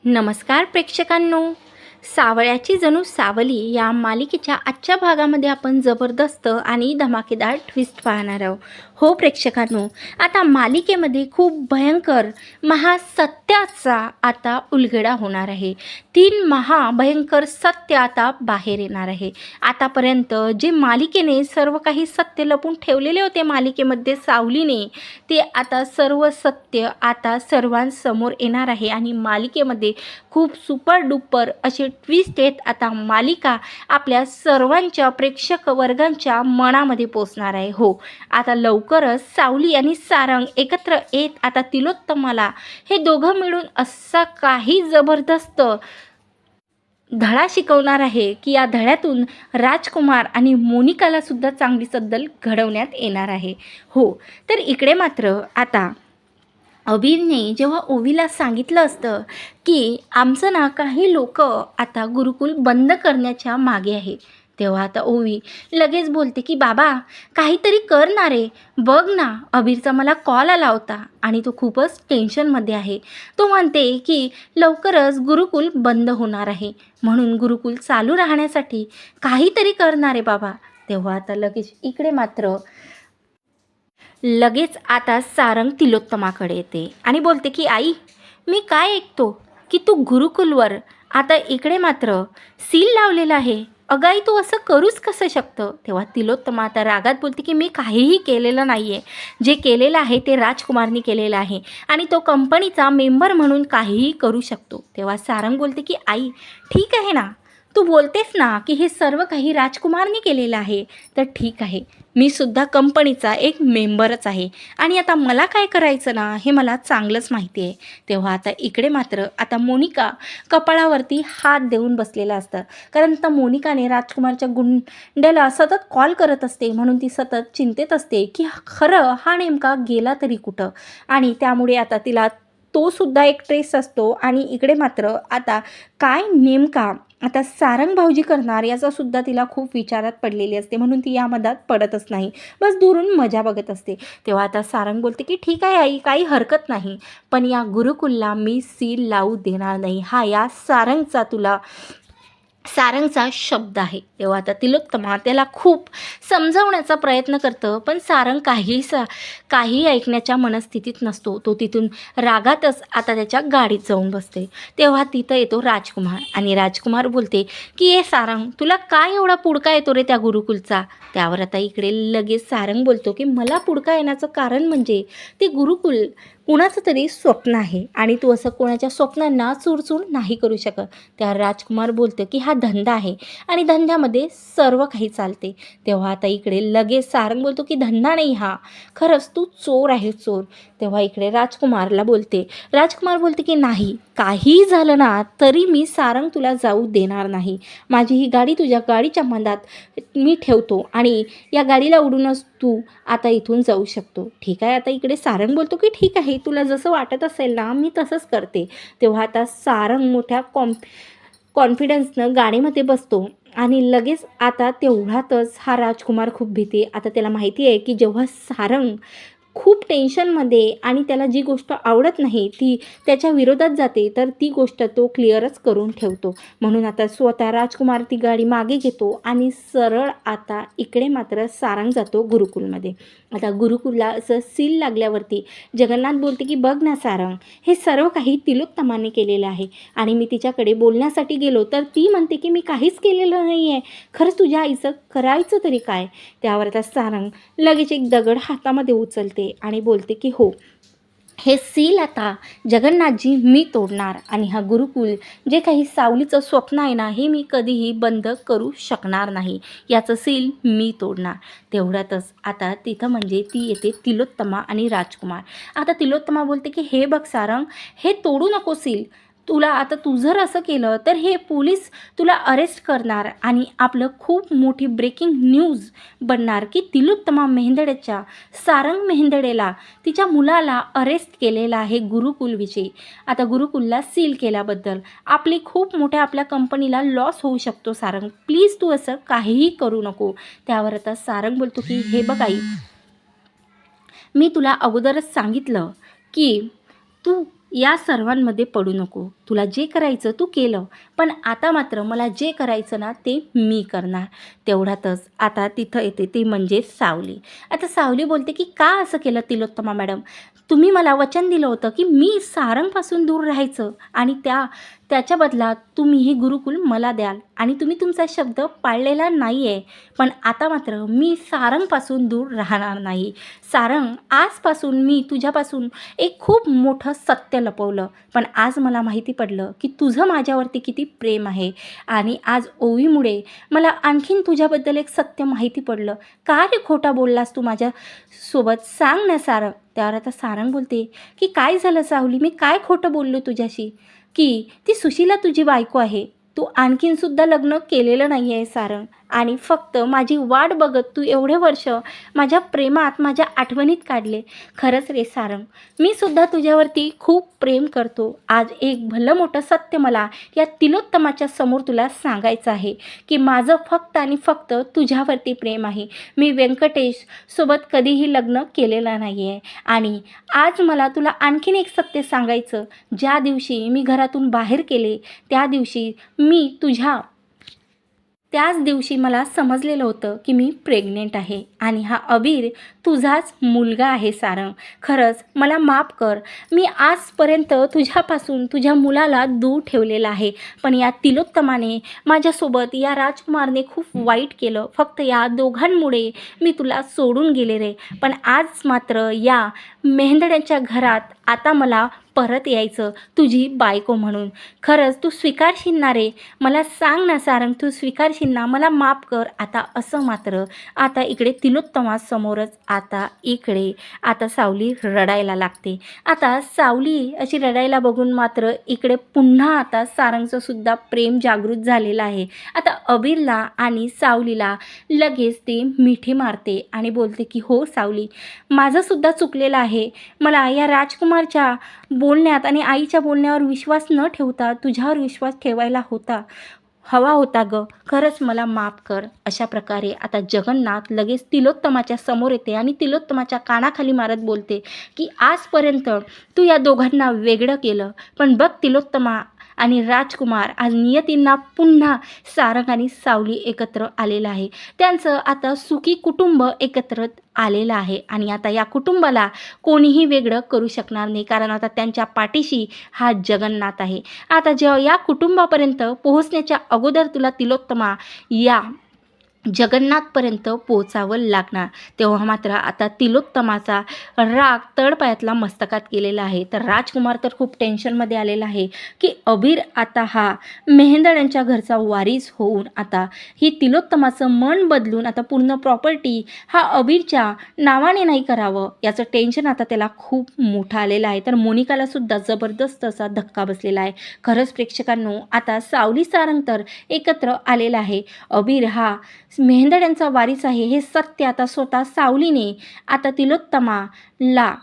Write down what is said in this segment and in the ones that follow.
नमस्कार प्रेक्षकांनो, सावळ्याची जणू सावली या मालिकेच्या आजच्या भागामध्ये आपण जबरदस्त आणि धमाकेदार ट्विस्ट पाहणार आहोत. हो प्रेक्षकांनो, आता मालिकेमध्ये खूप भयंकर महासत्याचा आता उलगडा होणार आहे. 3 महाभयंकर सत्य आता बाहेर येणार आहे. आतापर्यंत जे मालिकेने सर्व काही सत्य लपून ठेवलेले होते मालिकेमध्ये सावलीने, ते आता सर्व सत्य आता सर्वांसमोर येणार आहे आणि मालिकेमध्ये खूप सुपर डुपर असे ट्विस्ट येत आता मालिका आपल्या सर्वांच्या प्रेक्षक वर्गांच्या मनामध्ये पोचणार आहे. हो, आता लवकरच सावली आणि सारंग एकत्र येत आता तिलोत्तमाला हे दोघं मिळून असा काही जबरदस्त धडा शिकवणार आहे की या धड्यातून राजकुमार आणि मोनिकाला सुद्धा चांगली सद्दल घडवण्यात येणार आहे. हो, तर इकडे मात्र आता अभिने जेव्हा ओवीला सांगितलं असतं की आमचं ना काही लोक आता गुरुकुल बंद करण्याच्या मागे आहे, तेव्हा आता ओवी लगेच बोलते की बाबा काहीतरी कर ना रे, बघ ना अभिरचा मला कॉल आला होता आणि तो खूपच टेन्शनमध्ये आहे. तो म्हणते की लवकरच गुरुकुल बंद होणार आहे, म्हणून गुरुकुल चालू राहण्यासाठी काहीतरी करणार आहे बाबा. तेव्हा आता लगेच आता सारंग तिलोत्तमाकडे येते आणि बोलते की आई, मी काय ऐकतो की तू गुरुकुलवर आता इकडे मात्र सील लावलेला आहे. अगं आई, तू असं करूच कसं शकतं. तेव्हा तिलोत्तमा आता रागात बोलते की मी काहीही केलेलं नाही आहे. जे केलेलं आहे ते राजकुमारनी केलेलं आहे आणि तो कंपनीचा मेंबर म्हणून काहीही करू शकतो. तेव्हा सारंग बोलते की आई, ठीक आहे ना, तू बोलतेस ना की हे सर्व काही राजकुमारने केलेलं आहे, तर ठीक आहे, मी सुद्धा कंपनीचा एक मेंबरच आहे आणि आता मला काय करायचं ना हे मला चांगलंच माहिती आहे. तेव्हा आता इकडे मात्र आता मोनिका कपाळावरती हात देऊन बसलेला असतं, कारण आता मोनिकाने राजकुमारच्या गुंड्याला सतत कॉल करत असते, म्हणून ती सतत चिंतेत असते की खरं हा नेमका गेला तरी कुठं, आणि त्यामुळे आता तिला तो सुद्धा एक ट्रेस असतो. आणि इकडे मात्र आता काय नेमका आता सारंग भाऊजी करणार याचा सुद्धा तिला खूप विचारात पडलेली असते, म्हणून ती या मधात पडतच नाही, बस दुरून मजा बघत असते. तेव्हा आता सारंग बोलते की ठीक आहे आई, काही हरकत नाही, पण या गुरुकुलला मी सील लावू देणार नाही, हा या सारंगचा शब्द आहे. तेव्हा आता तिलोत्तमा त्याला खूप समजावण्याचा प्रयत्न करतं, पण सारंग काही ऐकण्याच्या मनस्थितीत नसतो. तो तिथून रागातच आता त्याच्या गाडीत जाऊन बसते. तेव्हा तिथं येतो राजकुमार आणि राजकुमार बोलते की ए सारंग, तुला काय एवढा पुडका येतो रे त्या गुरुकुलचा. त्यावर आता इकडे लगेच सारंग बोलतो की मला पुडका येण्याचं कारण म्हणजे ते गुरुकुल कुणाचं तरी स्वप्न आहे आणि तू असं कोणाच्या स्वप्नांना चुरचूर नाही करू शकत. त्या राजकुमार बोलतो की हा धंदा आहे आणि धंद्यामध्ये सर्व काही चालते. तेव्हा आता इकडे लगेच सारंग बोलतो की धंदा नाही हा, खरंच तू चोर आहे, चोर. तेव्हा इकडे राजकुमार बोलते की नाही, काहीही झालं ना तरी मी सारंग तुला जाऊ देणार नाही. माझी ही गाडी तुझ्या गाडीच्या मधात मी ठेवतो आणि या गाडीला उडूनच तू आता इथून जाऊ शकतो. ठीक आहे. आता इकडे सारंग बोलतो की ठीक आहे, तुला जसं वाटत असेल ना मी तसंच करते. तेव्हा आता सारंग मोठ्या कॉन्फिडन्सनं गाडीमध्ये बसतो आणि लगेच आता तेवढ्यातच हा राजकुमार खूप भीते. आता त्याला माहिती आहे की जेव्हा सारंग खूप टेन्शनमध्ये आणि त्याला जी गोष्ट आवडत नाही ती त्याच्या विरोधात जाते, तर ती गोष्ट तो क्लिअरच करून ठेवतो. म्हणून आता स्वतः राजकुमार ती गाडी मागे घेतो आणि सरळ आता इकडे मात्र सारंग जातो गुरुकुलमध्ये. आता गुरुकुलला असं सील लागल्यावरती जगन्नाथ बोलते की बघ ना सारंग, हे सर्व काही तिलोत्तमाने केलेलं आहे आणि मी तिच्याकडे बोलण्यासाठी गेलो तर ती म्हणते की मी काहीच केलेलं नाही आहे, खरंच तुझ्या आईचं करायचं तरी काय. त्यावर आता सारंग लगेच एक दगड हातामध्ये उचलते आणि बोलते की हो, हे सील आता जगन्नाथजी मी तोडणार आणि हा गुरुकुल जे काही सावलीचं स्वप्न आहे ना हे मी कधीही बंद करू शकणार नाही, याचं सील मी तोडणार. तेवढ्यातच आता तिथं म्हणजे ती येते तिलोत्तमा आणि राजकुमार. आता तिलोत्तमा बोलते की हे बघ सारंग, हे तोडू नको सील, तू जर असं केलं तर हे पोलीस तुला अरेस्ट करणार आणि आपलं खूप मोठी ब्रेकिंग न्यूज बनणार की तिलोत्तमा मेहेंदडेच्या सारंग मेहेंदडेला तिच्या मुलाला अरेस्ट केलेला आहे गुरुकुलविषयी. आता गुरुकुलला सील केल्याबद्दल आपली खूप मोठ्या आपल्या कंपनीला लॉस होऊ शकतो. सारंग प्लीज तू असं काहीही करू नको. त्यावर आता सारंग बोलतो की हे बघ आई, मी तुला अगोदरच सांगितलं की तू या सर्वांमध्ये पडू नको, तुला जे करायचं तू केलं, पण आता मात्र मला जे करायचं ना ते मी करणार. तेवढ्यातच आता तिथं येते ती म्हणजे सावली. आता सावली बोलते की का असं केलं तिलोत्तमा मॅडम? तुम्ही मला वचन दिलं होतं की मी सारंगपासून दूर राहायचं आणि त्याच्या बदलात तुम्ही हे गुरुकुल मला द्याल आणि तुम्ही तुमचा शब्द पाळलेला नाही आहे. पण आता मात्र मी सारंगपासून दूर राहणार नाही. सारंग, आजपासून मी तुझ्यापासून एक खूप मोठं सत्य लपवलं, पण आज मला माहिती पडलं की तुझं माझ्यावरती किती प्रेम आहे आणि आज ओवीमुळे मला आणखीन तुझ्याबद्दल एक सत्य माहिती पडलं. का रे खोटा बोललास तू माझ्यासोबत? सांग ना सारंग. त्यावर आता सारंग बोलते की काय झालं सावली, मी काय खोटं बोललो तुझ्याशी? की ती सुशीला तुझी बायको आहे. तू आणखीनसुद्धा लग्न केलेलं नाही आहे सारंग आणि फक्त माझी वाट बघत तू एवढे वर्ष माझ्या प्रेमात, माझ्या आठवणीत काढले. खरंच रे सारंग, मी सुद्धा तुझ्यावरती खूप प्रेम करतो. आज एक भलं मोठं सत्य मला या तिलोत्तमाच्या समोर तुला सांगायचं आहे की माझं फक्त आणि फक्त तुझ्यावरती प्रेम आहे. मी व्यंकटेश सोबत कधीही लग्न केलेलं नाही आहे आणि आज मला तुला आणखीन एक सत्य सांगायचं. ज्या दिवशी मी घरातून बाहेर केले त्याच दिवशी मला समजलेलं होतं की मी प्रेग्नेंट आहे आणि हा अबीर तुझाच मुलगा आहे सारंग. खरंच मला माफ कर. मी आजपर्यंत तुझ्यापासून तुझ्या मुलाला दूर ठेवलेला आहे, पण या तिलोत्तमाने माझ्यासोबत, या राजकुमारने खूप वाईट केलं. फक्त या दोघांमुळे मी तुला सोडून गेले रे. पण आज मात्र या मेहंदड्यांच्या घरात आता मला परत यायचं तुझी बायको म्हणून. खरंच तू स्वीकारशील ना रे? मला सांग ना सारंग, तू स्वीकारशील ना? मला माफ कर. आता असं मात्र आता इकडे तिलोत्तमासमोरच आता सावली रडायला लागते. आता सावली अशी रडायला बघून मात्र इकडे पुन्हा आता सारंगचं सुद्धा प्रेम जागृत झालेलं आहे. आता अबीरला आणि सावलीला लगेच ती मिठी मारते आणि बोलते की हो सावली, माझंसुद्धा चुकलेलं आहे. मला या राजकुमारच्या बोलण्यात आणि आईच्या बोलण्यावर विश्वास न ठेवता तुझ्यावर विश्वास ठेवायला हवा होता गं. खरंच मला माफ कर. अशा प्रकारे आता जगन्नाथ लगेच तिलोत्तमाच्या समोर येते आणि तिलोत्तमाच्या कानाखाली मारत बोलते की आजपर्यंत तू या दोघांना वेगळं केलं, पण बघ तिलोत्तमा आणि राजकुमार, आज नियतींना पुन्हा सारंग आणि सावली एकत्र आलेलं आहे. त्यांचं आता सुखी कुटुंब एकत्र आलेलं आहे आणि आता या कुटुंबाला कोणीही वेगळं करू शकणार नाही, कारण आता त्यांच्या पाठीशी हा जगन्नाथ आहे. आता जेव्हा या कुटुंबापर्यंत पोहोचण्याच्या अगोदर तुला तिलोत्तमा या जगन्नाथपर्यंत पोचावं लागणार. तेव्हा मात्र आता तिलोत्तमाचा राग तळपायातला मस्तकात केलेला आहे. तर राजकुमार तर खूप टेन्शनमध्ये आलेला आहे की अबीर आता हा मेहंदड्यांच्या घरचा वारीस होऊन आता ही तिलोत्तमाचं मन बदलून आता पूर्ण प्रॉपर्टी हा अबीरच्या नावाने नाही करावं, याचं टेन्शन आता त्याला खूप मोठं आलेलं आहे. तर मोनिकाला सुद्धा जबरदस्त असा धक्का बसलेला आहे. खरंच प्रेक्षकांनो, आता सावली सारंग तर एकत्र आलेला आहे. अबीर हा मेहंदड्यांचा वारीस आहे हे सत्य आता स्वतः सावलीने आता तिलोत्तमाला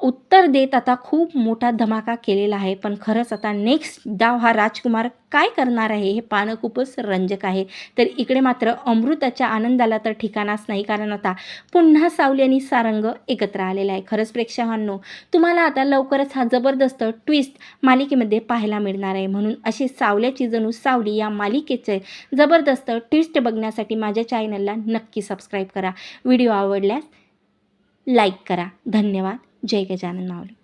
उत्तर देत आता खूप मोठा धमाका केलेला आहे. पण खरंच आता नेक्स्ट डाव हा राजकुमार काय करणार आहे हे पाहणं खूपच रंजक आहे. तर इकडे मात्र अमृताच्या आनंदाला तर ठिकाणाच नाही, कारण आता पुन्हा सावली आणि सारंग एकत्र आलेला आहे. खरंच प्रेक्षकांनो, तुम्हाला आता लवकरच हा जबरदस्त ट्विस्ट मालिकेमध्ये पाहायला मिळणार आहे. म्हणून अशी सावल्याची जणू सावली या मालिकेचे जबरदस्त ट्विस्ट बघण्यासाठी माझ्या चॅनलला नक्की सबस्क्राईब करा. व्हिडिओ आवडल्यास लाईक करा. धन्यवाद. जय गजानन माऊली.